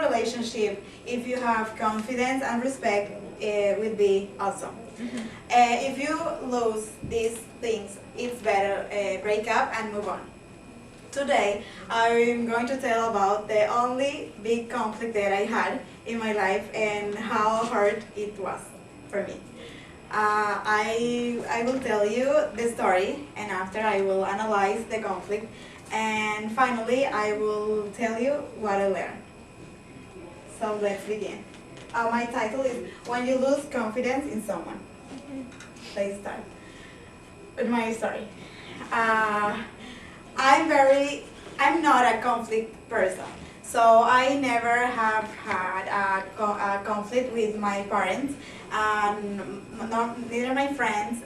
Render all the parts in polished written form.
relationship, if you have confidence and respect, will be awesome. If you lose these things, it's better break up and move on. Today, I'm going to tell about the only big conflict that I had in my life and how hard it was for me. I will tell you the story, and after I will analyze the conflict, and finally I will tell you what I learned. So let's begin. My title is When You Lose Confidence in Someone. Let's start with my story. I'm not a conflict person. So I never have had a conflict with my parents, neither my friends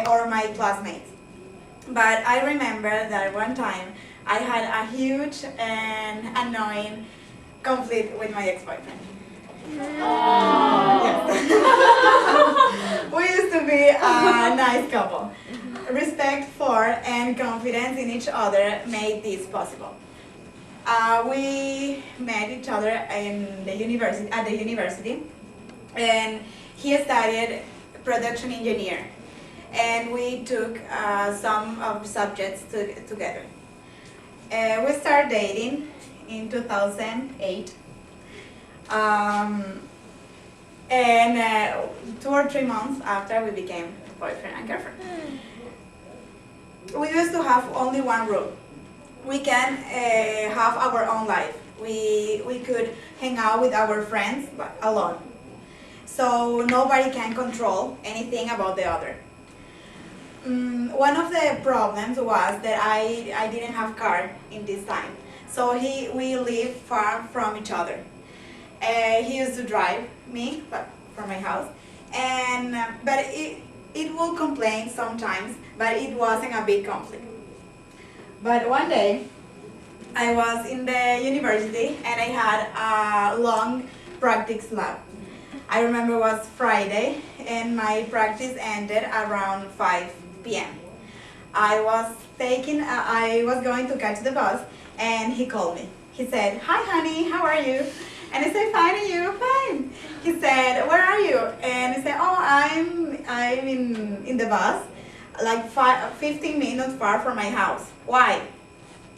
or my classmates. But I remember that one time I had a huge and annoying conflict with my ex-boyfriend. Yes. We used to be a nice couple. Respect for and confidence in each other made this possible. We met each other in the university, and he studied production engineer, and we took some of subjects together. We started dating in 2008, and 2 or 3 months after we became boyfriend and girlfriend. We used to have only one rule. We can have our own life. We could hang out with our friends, but alone. So nobody can control anything about the other. One of the problems was that I didn't have car in this time. So we lived far from each other. He used to drive me from my house, but it will complain sometimes, but it wasn't a big conflict. But one day, I was in the university and I had a long practice lab. I remember it was Friday and my practice ended around 5 p.m. I was going to catch the bus and he called me. He said, "Hi honey, how are you?" And I said, "Fine, and you?" "Fine." He said, "Where are you?" And I said, "Oh, I'm in the bus, like 15 minutes far from my house." "Why?"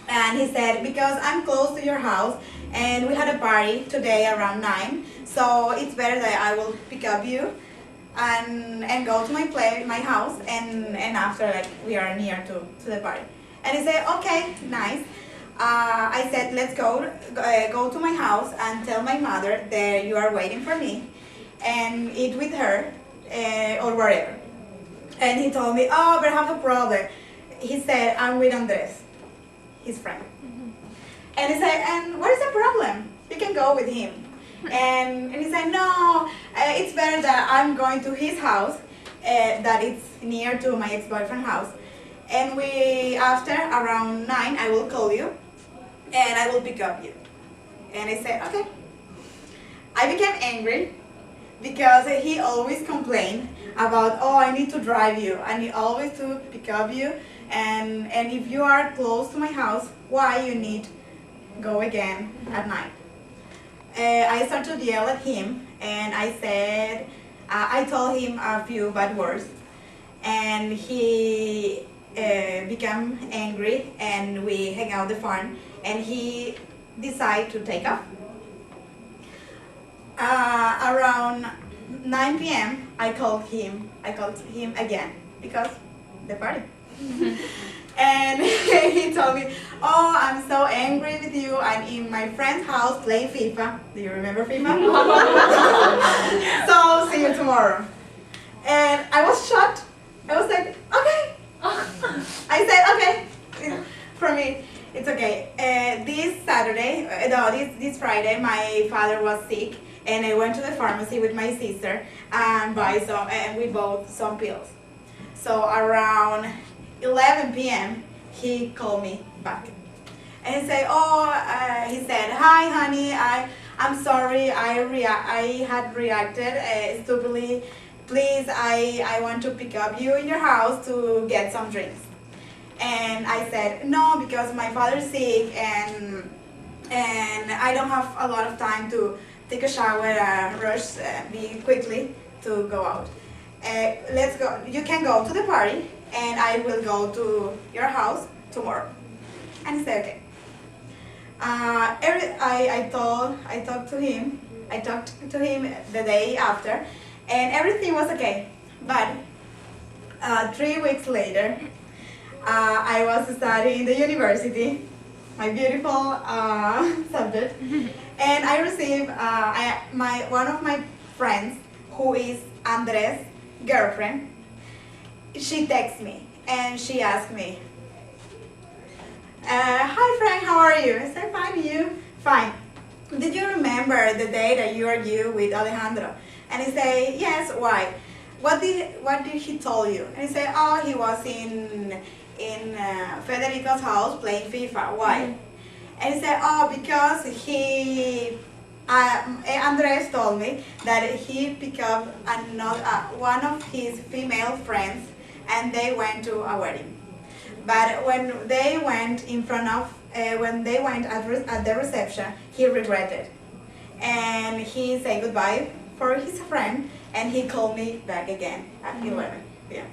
And he said, "Because I'm close to your house and we had a party today around 9, so it's better that I will pick up you and go to my house and after like we are near to the party." And he said, "Okay, nice." I said, "Let's go to my house and tell my mother that you are waiting for me and eat with her or wherever." And he told me, "Oh, but I have a problem." He said, "I'm with Andres, his friend." And he said, "And what is the problem? You can go with him." And he said, "No, it's better that I'm going to his house, that it's near to my ex-boyfriend's house. And after around 9, I will call you and I will pick up you." And I said, "Okay." I became angry because he always complained about, "Oh, I need to drive you. I need always to pick up you. And if you are close to my house, why you need go again at night?" I started to yell at him and I told him a few bad words. And he became angry and we hang out the phone and he decided to take off. Around 9 p.m. I called him again because the party. And he told me, "Oh, I'm so angry with you. I'm in my friend's house playing FIFA." Do you remember FIFA? "So see you tomorrow." And I was shocked. I was like, "Okay." I said, "Okay." For me, it's okay. This Friday, my father was sick, and I went to the pharmacy with my sister and we bought some pills. So around 11 p.m. he called me back, and he said, he said, "Hi, honey. I'm sorry. I had reacted stupidly. Please, I want to pick up you in your house to get some drinks." And I said, "No, because my father's sick and I don't have a lot of time to take a shower, rush, be quickly to go out. Let's go. You can go to the party, and I will go to your house tomorrow. And he said, okay. I talked to him. I talked to him the day after, and everything was okay. But 3 weeks later, I was studying in the university, my beautiful subject, and I received one of my friends, who is Andres' girlfriend. She texted me and she asked me, "Hi Frank, how are you?" I said, "Fine, you?" "Fine. Did you remember the day that you argued with Alejandro?" And he said, "Yes, why? What did he tell you?" And he said, "Oh, he was in Federico's house playing FIFA. Why?" And he said, "Oh, because Andres told me that he picked up one of his female friends, and they went to a wedding. But when they went at the reception, he regretted, and he said goodbye for his friend, and he called me back again at 11 p.m.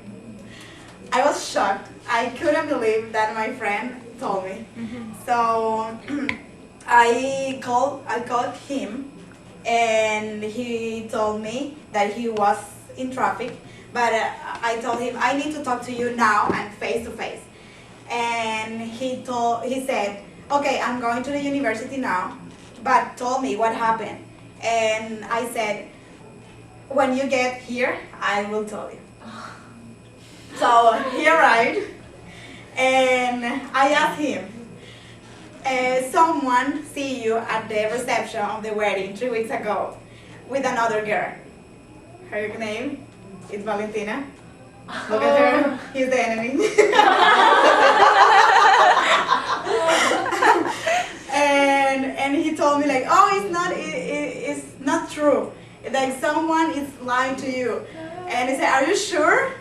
I was shocked. I couldn't believe that my friend told me. So I called him, and he told me that he was in traffic, but I told him I need to talk to you now and face to face. And he said, "Okay, I'm going to the university now, but told me what happened." And I said, "When you get here, I will tell you." So he arrived, and I asked him, "Someone see you at the reception of the wedding 3 weeks ago with another girl. Her name is Valentina. Look at her, he's the enemy." and he told me like, "Oh, it's not true. Like someone is lying to you." And he said, "Are you sure?"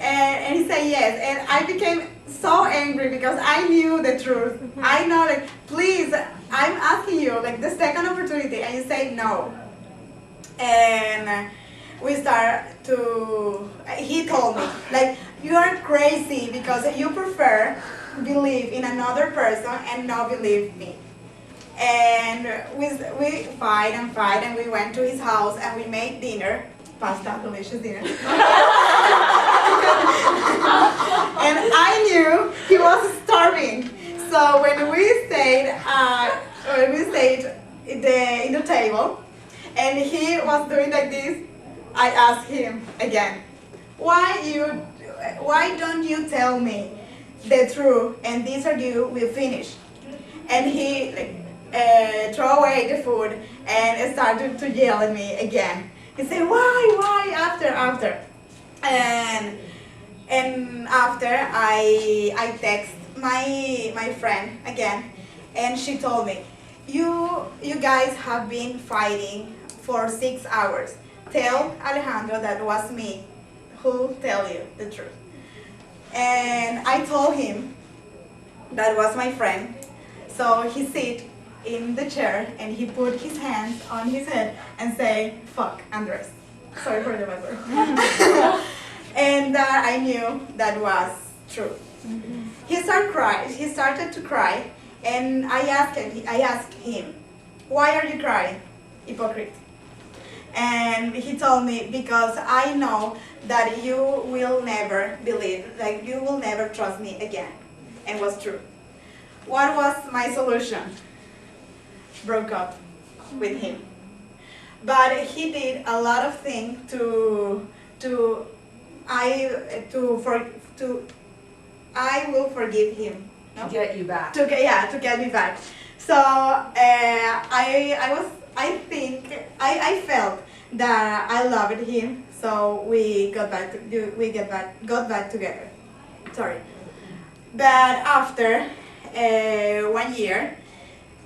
And he said yes. And I became so angry because I knew the truth. I know, like, please, I'm asking you, like, the second opportunity, and you say no. And he told me, like, "You are crazy because you prefer believe in another person and not believe me." And we fight, and we went to his house, and we made dinner, pasta, delicious dinner. And I knew he was starving. So when we stayed in the table, and he was doing like this, I asked him again, why don't you tell me the truth, and this argument will finish? And he threw away the food and started to yell at me again. He said, why, after? And after I text my friend again, and she told me, you guys have been fighting for 6 hours. Tell Alejandro that was me who tell you the truth. And I told him that was my friend. So he sit in the chair and he put his hands on his head and say, "Fuck, Andres." Sorry for the bad word. And I knew that was true. He started to cry, and I asked him, "Why are you crying, hypocrite?" And he told me, "Because I know that you will never believe, like you will never trust me again." And it was true. What was my solution? Broke up with him. But he did a lot of things I will forgive him. No? To get you back. To get me back. So I felt that I loved him. So we got back together. Sorry. But after 1 year,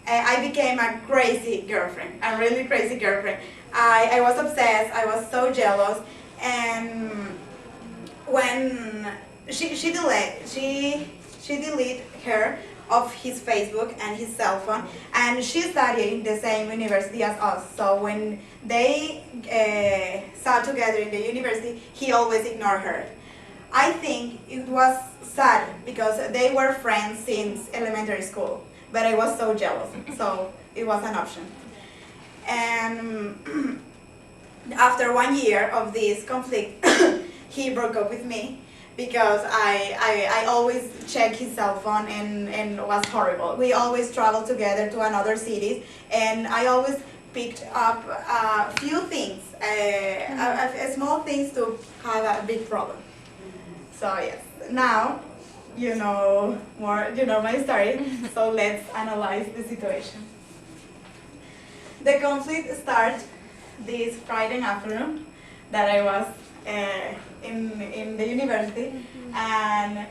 I became a crazy girlfriend, a really crazy girlfriend. I was obsessed, I was so jealous, and when she deleted her of his Facebook and his cell phone, and she studied in the same university as us. So when they sat together in the university, he always ignored her. I think it was sad because they were friends since elementary school, but I was so jealous, so it was an option. And after 1 year of this conflict, he broke up with me because I always checked his cell phone and it was horrible. We always traveled together to another cities, and I always picked up a few things, small things to have a big problem. So yes, now you know more, you know my story, so let's analyze the situation. The conflict started this Friday afternoon that I was in the university, and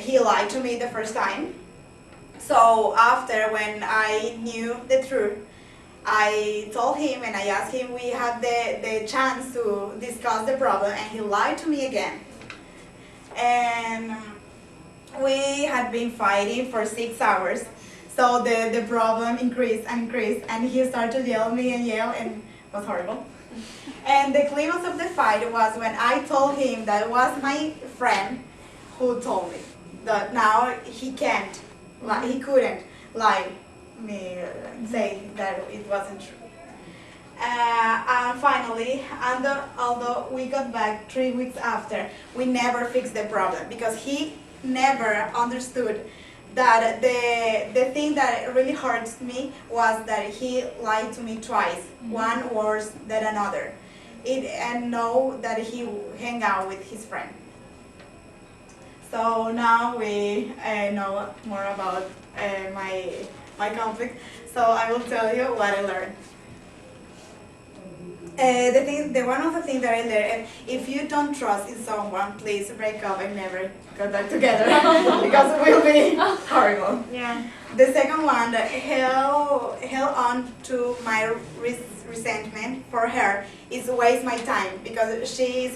he lied to me the first time. So after, when I knew the truth, I told him and I asked him, we had the chance to discuss the problem, and he lied to me again. And we had been fighting for 6 hours, so the problem increased and increased, and he started to yell at me and yell, and it was horrible. And the climax of the fight was when I told him that it was my friend who told me that now he can't, he couldn't lie me, say that it wasn't true. And finally, although we got back 3 weeks after, we never fixed the problem because he never understood that the thing that really hurts me was that he lied to me twice, one worse than another, and know that he hang out with his friend. So now we know more about my conflict. So I will tell you what I learned. One of the things that I learned, if you don't trust in someone, please break up and never go back together because it will be horrible. Yeah. The second one, held on to my resentment for her is waste my time because she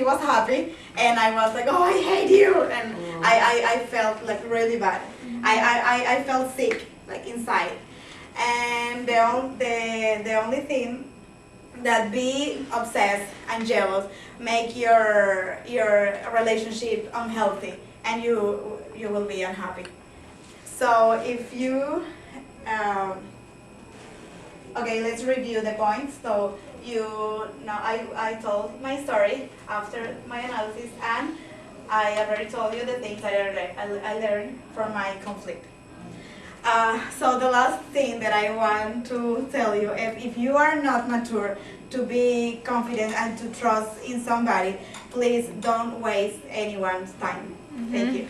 was happy and I was like, oh, I hate you, and I felt like really bad. I felt sick like inside, and the only thing that being obsessed and jealous make your relationship unhealthy, and you will be unhappy. So if you okay, let's review the points. So I told my story after my analysis, and I already told you the things I learned from my conflict. So the last thing that I want to tell you, if you are not mature to be confident and to trust in somebody, please don't waste anyone's time. Thank you.